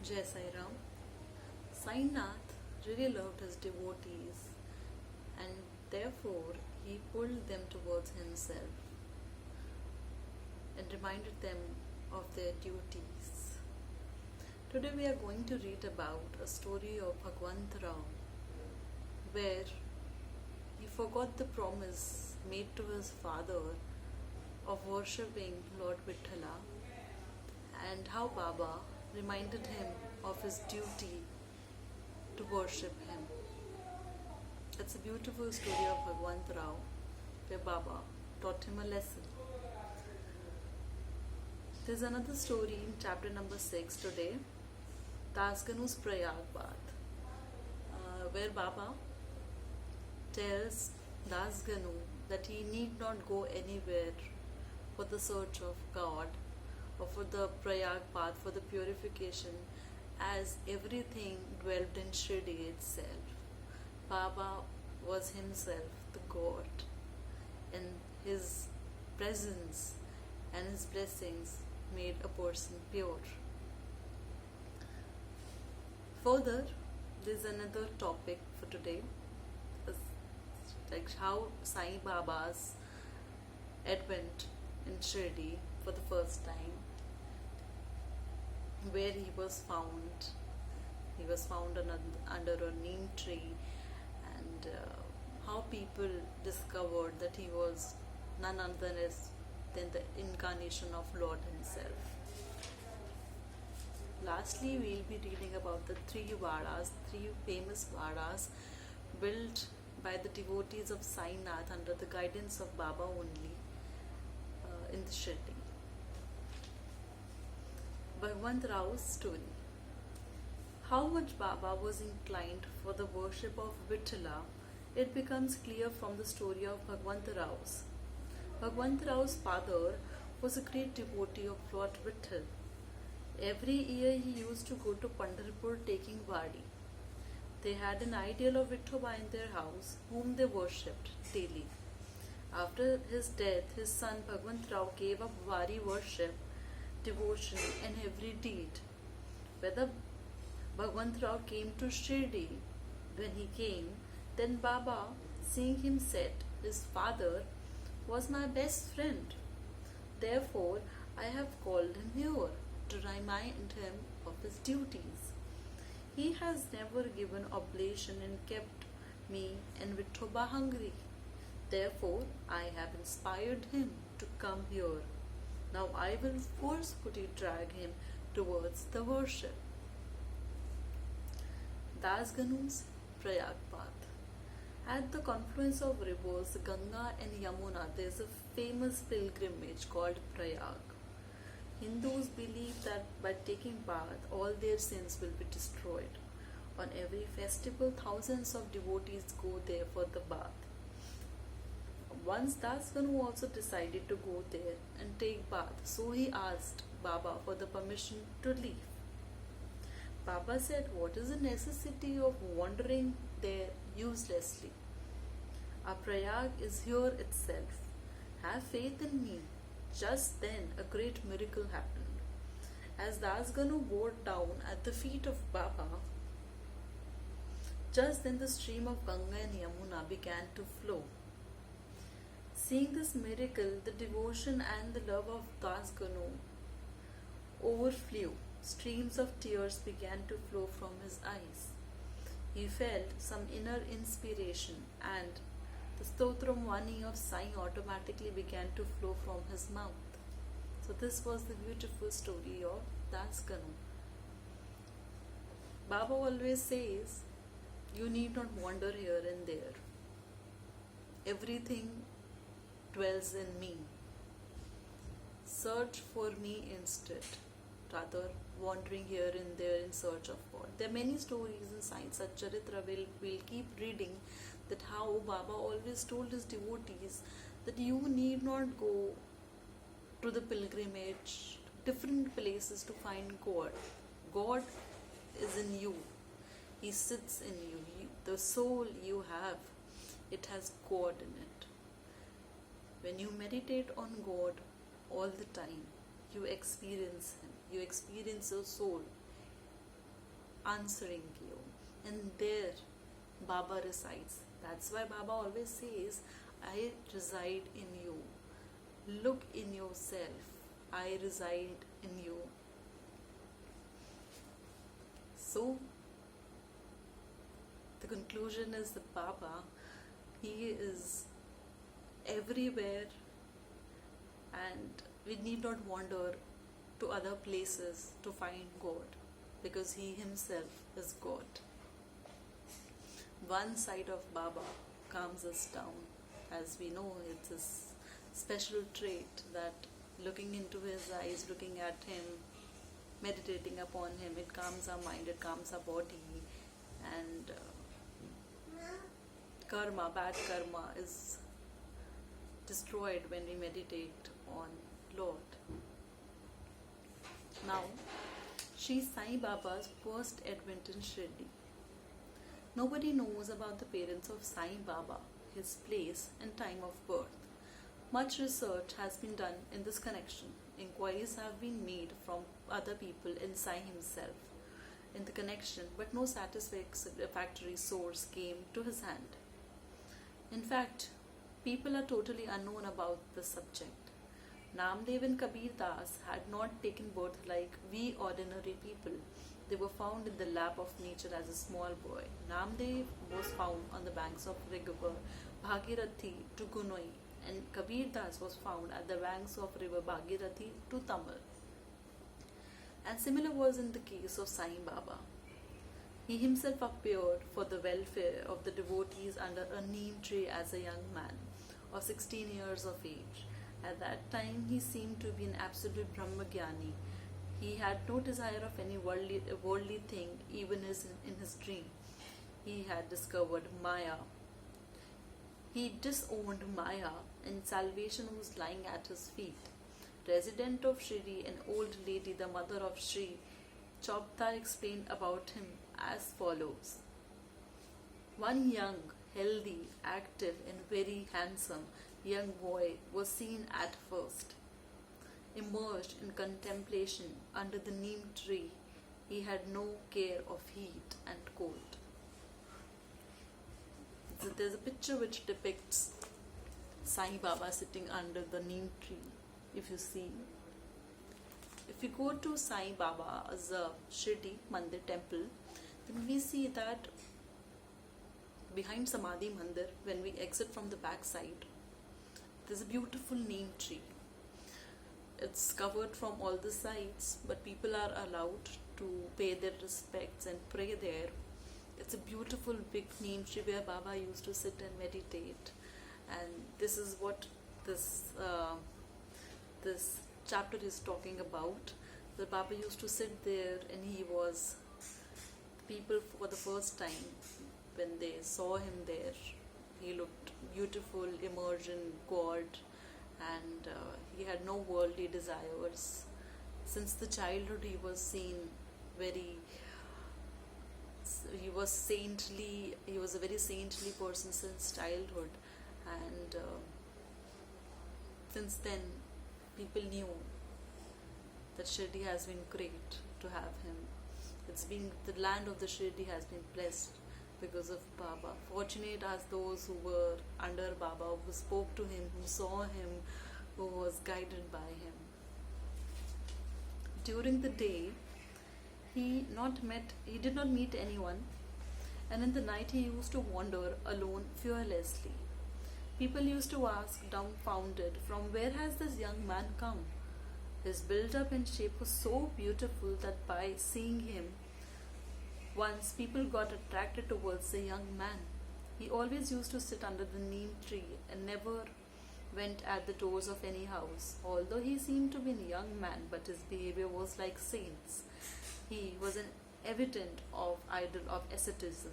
Jai Sai Ram. Sainath really loved his devotees and therefore he pulled them towards himself and reminded them of their duties. Today we are going to read about a story of Bhagwant Rao where he forgot the promise made to his father of worshipping Lord Vithala and how Baba reminded him of his duty to worship him. It's a beautiful story of Bhagwant Rao where Baba taught him a lesson. There's another story in chapter number 6 today, Dasganu's Prayag Bath, where Baba tells Dasganu that he need not go anywhere for the search of God or for the Prayag path, for the purification, as everything dwelt in Shirdi itself. Baba was himself the God, and his presence and his blessings made a person pure. Further, there's another topic for today, like how Sai Baba's advent in Shirdi for the first time, where he was found. He was found under a neem tree, and how people discovered that he was none other than the incarnation of Lord himself. Lastly, we'll be reading about the three famous vadas built by the devotees of Sainath under the guidance of Baba only in the Shirdi. Bhagwant Rao's story. How much Baba was inclined for the worship of Vithala, it becomes clear from the story of Bhagwant Rao's. Bhagwant Rao's father was a great devotee of Lord Vitthal. Every year he used to go to Pandharpur taking Vadi. They had an ideal of Vithoba in their house, whom they worshipped daily. After his death, his son Bhagwant Rao gave up Vari worship, devotion, and every deed. Whether Bhagwant Rao came to Shirdi, when he came, then Baba, seeing him said, his father was my best friend. Therefore, I have called him here to remind him of his duties. He has never given oblation and kept me and Vithoba hungry. Therefore, I have inspired him to come here. Now I will forcefully drag him towards the worship. Dasganu's Prayag Path. At the confluence of rivers Ganga and Yamuna, there is a famous pilgrimage called Prayag. Hindus believe that by taking bath, all their sins will be destroyed. On every festival, thousands of devotees go there for the bath. Once Dasganu also decided to go there and take bath, so he asked Baba for the permission to leave. Baba said, "What is the necessity of wandering there uselessly? Our Prayag is here itself. Have faith in me." Just then, a great miracle happened. As Dasganu bore down at the feet of Baba, just then the stream of Ganga and Yamuna began to flow. Seeing this miracle, the devotion and the love of Dasganu overflew. Streams of tears began to flow from his eyes. He felt some inner inspiration, and the Stotram Vani of Sai automatically began to flow from his mouth. So this was the beautiful story of Dasganu. Baba always says, you need not wander here and there. Everything dwells in me. Search for me instead, rather wandering here and there in search of God. There are many stories in Sai Satcharitra. We'll keep reading that how Baba always told his devotees that you need not go to the pilgrimage, different places to find God. God is in you. He sits in you. The soul you have, it has God in it. When you meditate on God all the time, you experience Him. You experience your soul. answering you. And there Baba resides. That's why Baba always says, I reside in you. Look in yourself. I reside in you. So, the conclusion is that Baba, he is everywhere, and we need not wander to other places to find God, because he himself is God. One side of Baba calms us down. As we know, it's a special trait that looking into his eyes, looking at him, meditating upon him, it calms our mind, it calms our body, and karma, bad karma is destroyed when we meditate on Lord. Now, Sri Sai Baba's first advent in Shirdi. Nobody knows about the parents of Sai Baba, his place and time of birth. Much research has been done in this connection. Inquiries have been made from other people and Sai himself in the connection, but no satisfactory source came to his hand. In fact, people are totally unknown about this subject. Namdev and Kabir Das had not taken birth like we ordinary people. They were found in the lap of nature as a small boy. Namdev was found on the banks of river Bhagirathi to Gunoi, and Kabir Das was found at the banks of river Bhagirathi to Tamil. And similar was in the case of Sai Baba. He himself appeared for the welfare of the devotees under a neem tree as a young man of 16 years of age. At that time, he seemed to be an absolute Brahmagyani. He had no desire of any worldly thing, even in his dream. He had discovered Maya. He disowned Maya, and salvation was lying at his feet. Resident of Shirdi, an old lady, the mother of Sri Chaptar, explained about him as follows. One young, healthy, active, and very handsome young boy was seen at first. Immersed in contemplation under the neem tree, he had no care of heat and cold. So there's a picture which depicts Sai Baba sitting under the neem tree. If you see, if you go to Sai Baba's Shirdi Mandir temple, then we see that behind Samadhi Mandir, when we exit from the back side, there's a beautiful neem tree. It's covered from all the sides, but people are allowed to pay their respects and pray there. It's a beautiful big neem tree where Baba used to sit and meditate. And this is what this chapter is talking about. The Baba used to sit there, and he was, people for the first time, when they saw him there, he looked beautiful, immersed in God, and he had no worldly desires. Since the childhood, he was seen he was saintly, he was a very saintly person since childhood, and since then people knew that Shirdi has been great to have him. The land of the Shirdi has been blessed because of Baba. Fortunate as those who were under Baba, who spoke to him, who saw him, who was guided by him. During the day, he did not meet anyone, and in the night he used to wander alone fearlessly. People used to ask, dumbfounded, from where has this young man come? His build-up and shape was so beautiful that by seeing him once, people got attracted towards the young man. He always used to sit under the neem tree and never went at the doors of any house. Although he seemed to be a young man, but his behavior was like saints. He was an evidence of idol of asceticism.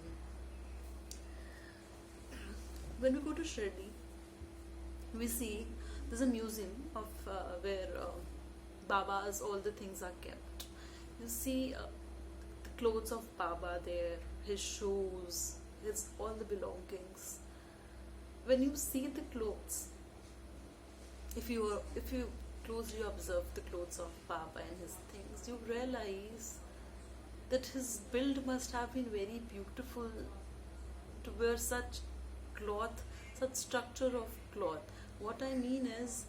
When we go to Shirdi, we see there's a museum of where Baba's all the things are kept. You see the clothes of Baba there, his shoes, his all the belongings. When you see the clothes, if you closely observe the clothes of Baba and his things, you realize that his build must have been very beautiful to wear such cloth, such structure of cloth. What I mean is,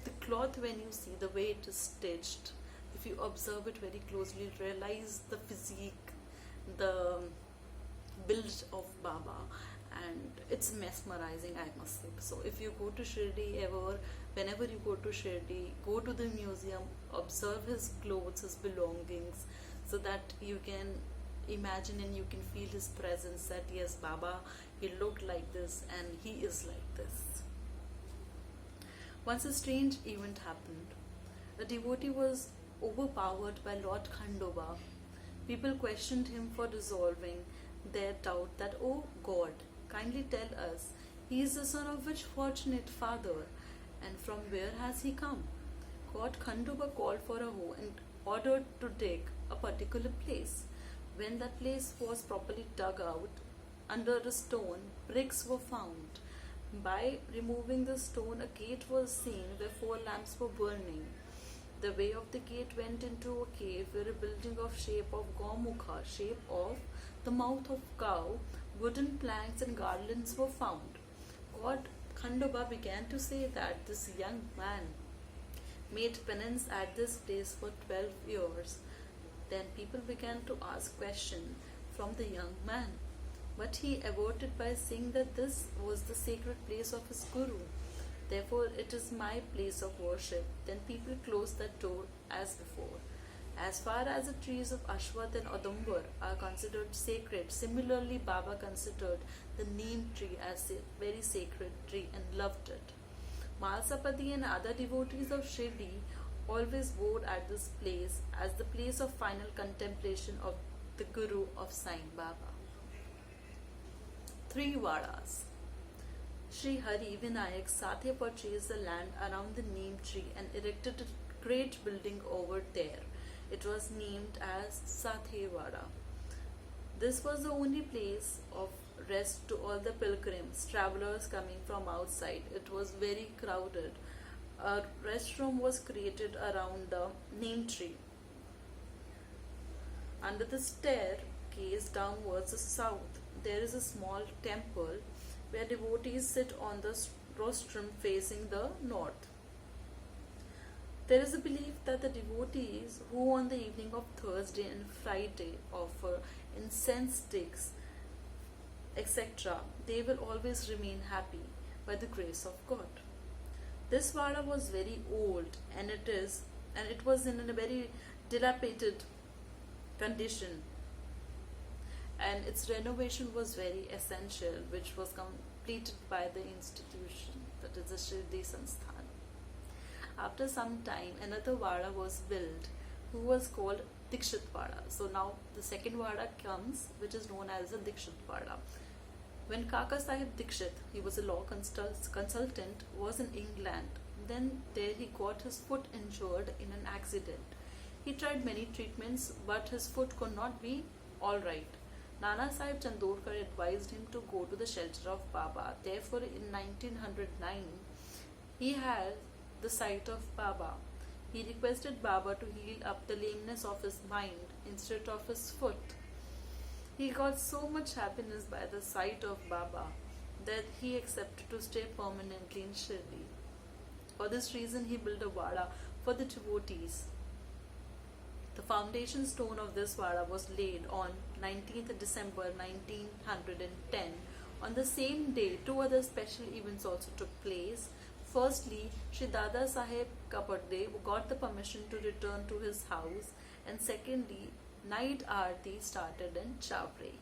the cloth, when you see the way it is stitched, if you observe it very closely, you realize the physique, the build of Baba, and it's mesmerizing, I must say. So if you go to Shirdi ever, whenever you go to Shirdi, go to the museum, observe his clothes, his belongings, so that you can imagine and you can feel his presence, that yes, Baba, he looked like this and he is like this. Once a strange event happened. A devotee was overpowered by Lord Khandoba. People questioned him for resolving their doubt that, "Oh God, kindly tell us, he is the son of which fortunate father, and from where has he come?" God Khandoba called for a hoe and ordered to dig a particular place. When that place was properly dug out, under a stone, bricks were found. By removing the stone, a gate was seen where 4 lamps were burning. The way of the gate went into a cave where a building of shape of Gaumukha, shape of the mouth of cow, wooden planks and garlands were found. God Khandoba began to say that this young man made penance at this place for 12 years. Then people began to ask questions from the young man, but he averted by saying that this was the sacred place of his guru. Therefore, it is my place of worship. Then people closed that door as before. As far as the trees of Ashwath and Adumbar are considered sacred, similarly Baba considered the neem tree as a very sacred tree and loved it. Malsapati and other devotees of Shirdi always vowed at this place as the place of final contemplation of the Guru of Sai Baba. 3 Vadas. Sri Hari Vinayak Sathe purchased the land around the neem tree and erected a great building over there. It was named as Sathe Vada. This was the only place of rest to all the pilgrims, travelers coming from outside. It was very crowded. A restroom was created around the neem tree. Under the staircase downwards the south, there is a small temple where devotees sit on the rostrum facing the north. There is a belief that the devotees who on the evening of Thursday and Friday offer incense sticks, etc., they will always remain happy by the grace of God. This vada was very old and it was in a very dilapidated condition, and its renovation was very essential, which was completed by the institution, that is the Shirdi Sansthan. After some time, another Vada was built, who was called Dikshit Vada. So now the second Vada comes, which is known as the Dikshit Vada. When Kaka Sahib Dikshit, he was a law consultant, was in England. Then there he got his foot injured in an accident. He tried many treatments, but his foot could not be alright. Nana Sahib Chandorkar advised him to go to the shelter of Baba. Therefore, in 1909, he had the sight of Baba. He requested Baba to heal up the lameness of his mind instead of his foot. He got so much happiness by the sight of Baba that he accepted to stay permanently in Shirdi. For this reason, he built a Vada for the devotees. The foundation stone of this Vada was laid on 19th December 1910. On the same day, 2 other special events also took place. Firstly, Shri Dada Saheb Kapadde got the permission to return to his house, and secondly, night aarti started in Chavre.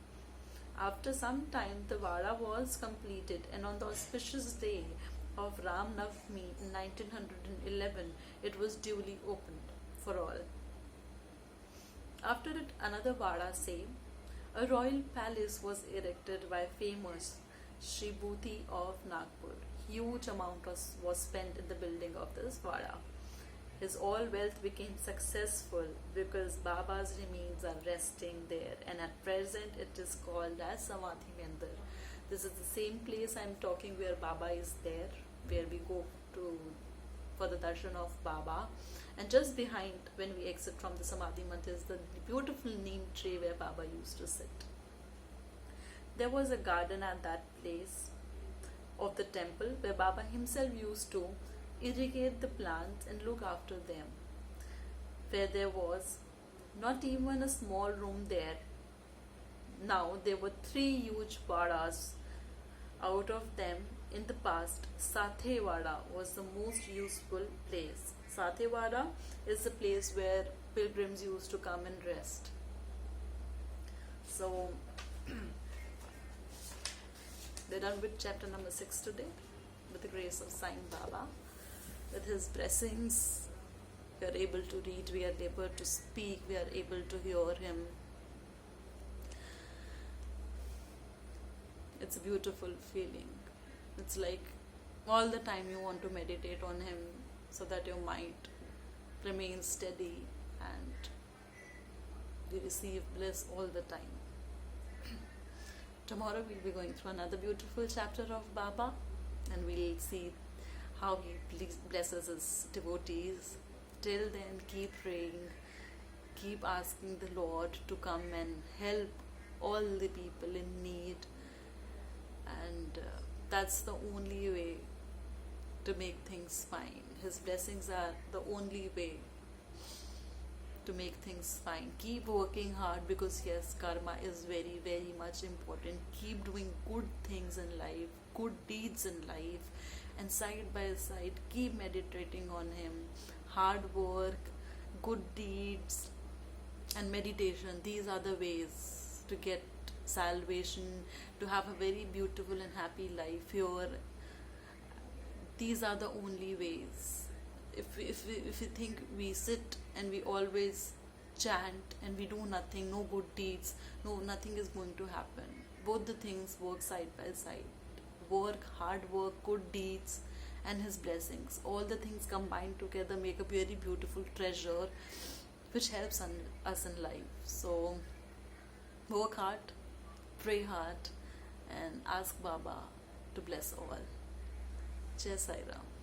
After some time, the Vada was completed, and on the auspicious day of Ram Navami in 1911, it was duly opened for all. After it, another Vada say, a royal palace was erected by famous Shri Bhuti of Nagpur. Huge amount was spent in the building of this Vada. His all wealth became successful because Baba's remains are resting there, and at present it is called as Samadhi Mandir. This is the same place I am talking where Baba is there, where we go to for the darshan of Baba, And just behind, when we exit from the Samadhi Mandir, is the beautiful neem tree where Baba used to sit. There was a garden at that place of the temple where Baba himself used to irrigate the plants and look after them. Where there was not even a small room there. Now there were 3 huge vadas. Out of them, in the past, Sathewada was the most useful place. Sathewada is the place where pilgrims used to come and rest. So, we're done with chapter number 6 today, with the grace of Sai Baba. With his blessings, we are able to read, we are able to speak, we are able to hear him. It's a beautiful feeling. It's like all the time you want to meditate on him so that your mind remains steady and you receive bliss all the time. Tomorrow we'll be going through another beautiful chapter of Baba, and we'll see how he blesses his devotees. Till then, keep praying, keep asking the Lord to come and help all the people in need. And that's the only way to make things fine. His blessings are the only way to make things fine. Keep working hard, because yes, karma is very, very much important. Keep doing good things in life, good deeds in life, and side by side keep meditating on him. Hard work, good deeds, and meditation, these are the ways to get salvation, to have a very beautiful and happy life here. These are the only ways. If we think we sit and we always chant and we do nothing, no good deeds, nothing is going to happen. Both the things work side by side. Work, hard work, good deeds, and his blessings. All the things combined together make a very beautiful treasure which helps us in life. So work hard, pray hard, and ask Baba to bless all. Jai Sai Ram.